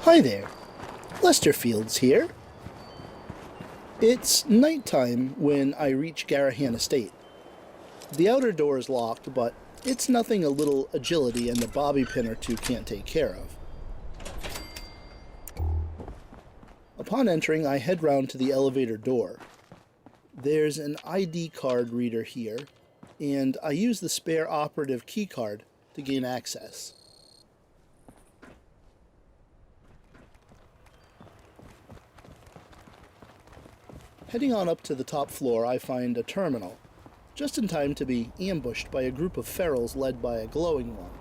Hi there, Lester Fields here. It's nighttime when I reach Garahan Estate. The outer door is locked, but it's nothing a little agility and a bobby pin or two can't take care of. Upon entering, I head round to the elevator door. There's an ID card reader here, and I use the spare operative key card to gain access. Heading on up to the top floor, I find a terminal, just in time to be ambushed by a group of ferals led by a glowing one.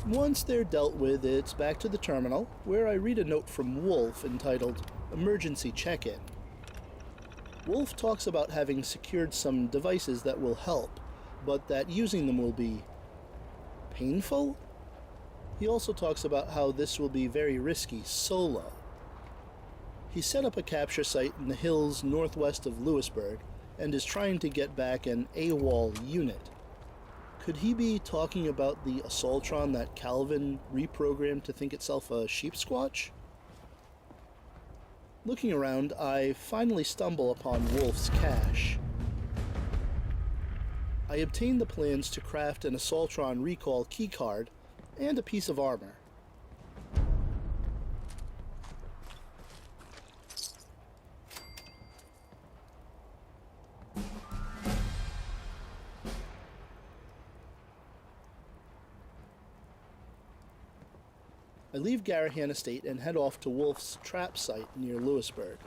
Once they're dealt with, it's back to the terminal, where I read a note from Wolf entitled Emergency Check-In. Wolf talks about having secured some devices that will help, but that using them will be painful? He also talks about how this will be very risky solo. He set up a capture site in the hills northwest of Lewisburg and is trying to get back an AWOL unit. Could he be talking about the Assaultron that Calvin reprogrammed to think itself a Sheepsquatch? Looking around, I finally stumble upon Wolf's cache. I obtain the plans to craft an Assaultron recall keycard and a piece of armor. I leave Garahan Estate and head off to Wolf's trap site near Lewisburg.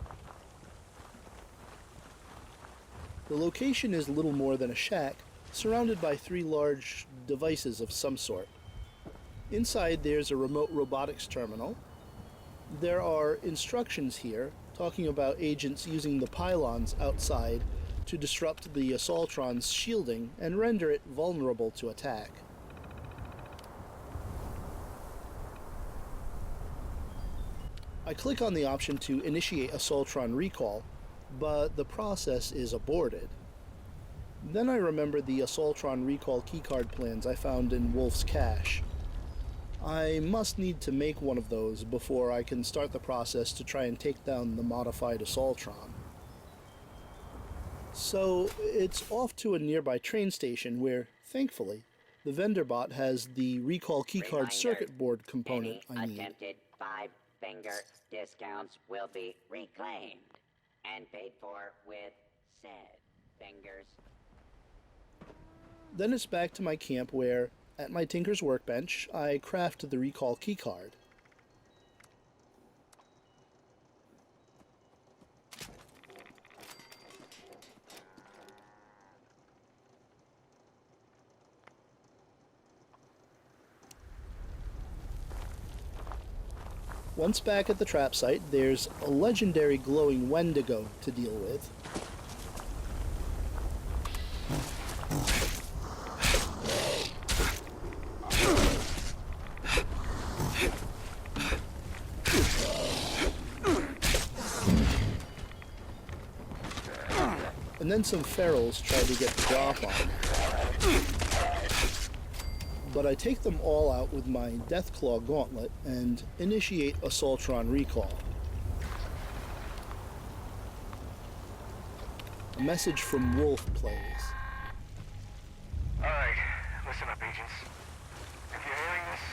The location is little more than a shack, surrounded by 3 large devices of some sort. Inside there's a remote robotics terminal. There are instructions here talking about agents using the pylons outside to disrupt the Assaultron's shielding and render it vulnerable to attack. I click on the option to initiate Assaultron recall, but the process is aborted. Then I remember the Assaultron recall keycard plans I found in Wolf's cache. I must need to make one of those before I can start the process to try and take down the modified Assaultron. So it's off to a nearby train station where, thankfully, the vendor bot has the recall keycard circuit board component I need. Attempted 5-finger discounts will be reclaimed and paid for with said fingers. Then it's back to my camp where, at my tinker's workbench, I craft the recall keycard. Once back at the trap site, there's a legendary glowing Wendigo to deal with. And then some ferals try to get the drop on me. But I take them all out with my Deathclaw gauntlet and initiate Assaultron recall. A message from Wolf plays. Alright, listen up, agents. If you're hearing this,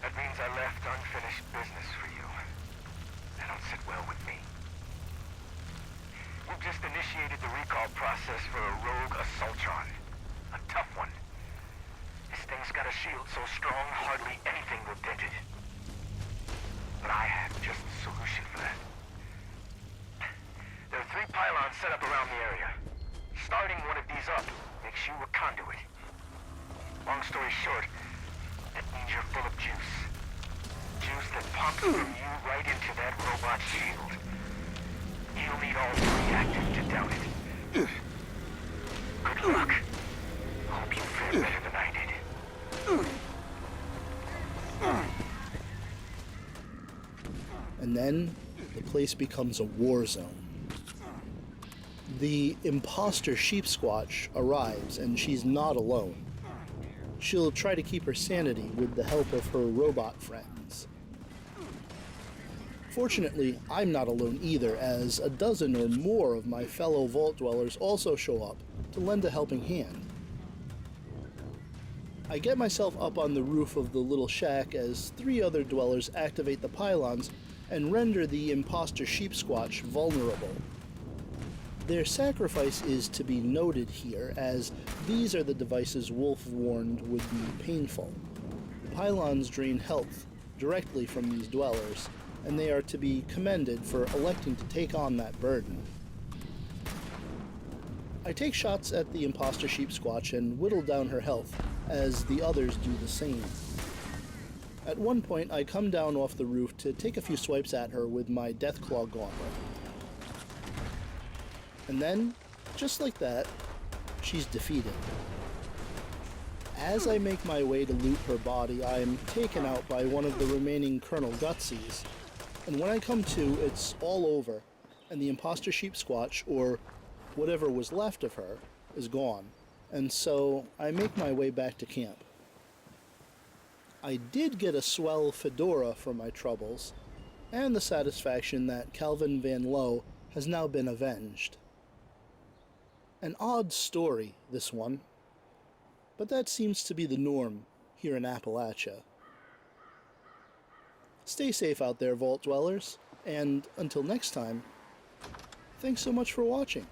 that means I left unfinished business for you. That don't sit well with me. We've just initiated the recall process for a rogue Assaultron. A tough one. This thing's got a shield so strong, hardly anything will dent it. But I have just the solution for that. There are 3 pylons set up around the area. Starting one of these up makes you a conduit. Long story short, that means you're full of juice. Juice that pumps from you right into that robot shield. You'll need all 3 active to down it. Good luck. Hope you fare better than I did. And then the place becomes a war zone. The impostor Sheepsquatch arrives, and she's not alone. She'll try to keep her sanity with the help of her robot friends. Fortunately, I'm not alone either, as a dozen or more of my fellow vault dwellers also show up to lend a helping hand. I get myself up on the roof of the little shack as 3 other dwellers activate the pylons and render the impostor Sheepsquatch vulnerable. Their sacrifice is to be noted here, as these are the devices Wolf warned would be painful. The pylons drain health directly from these dwellers, and they are to be commended for electing to take on that burden. I take shots at the impostor Sheepsquatch and whittle down her health, as the others do the same. At one point, I come down off the roof to take a few swipes at her with my Deathclaw gauntlet. And then, just like that, she's defeated. As I make my way to loot her body, I am taken out by one of the remaining Colonel Gutsies, and when I come to, it's all over, and the impostor Sheepsquatch, or whatever was left of her, is gone, and so I make my way back to camp. I did get a swell fedora for my troubles, and the satisfaction that Calvin Van Lowe has now been avenged. An odd story, this one, but that seems to be the norm here in Appalachia. Stay safe out there, Vault Dwellers, and until next time, thanks so much for watching.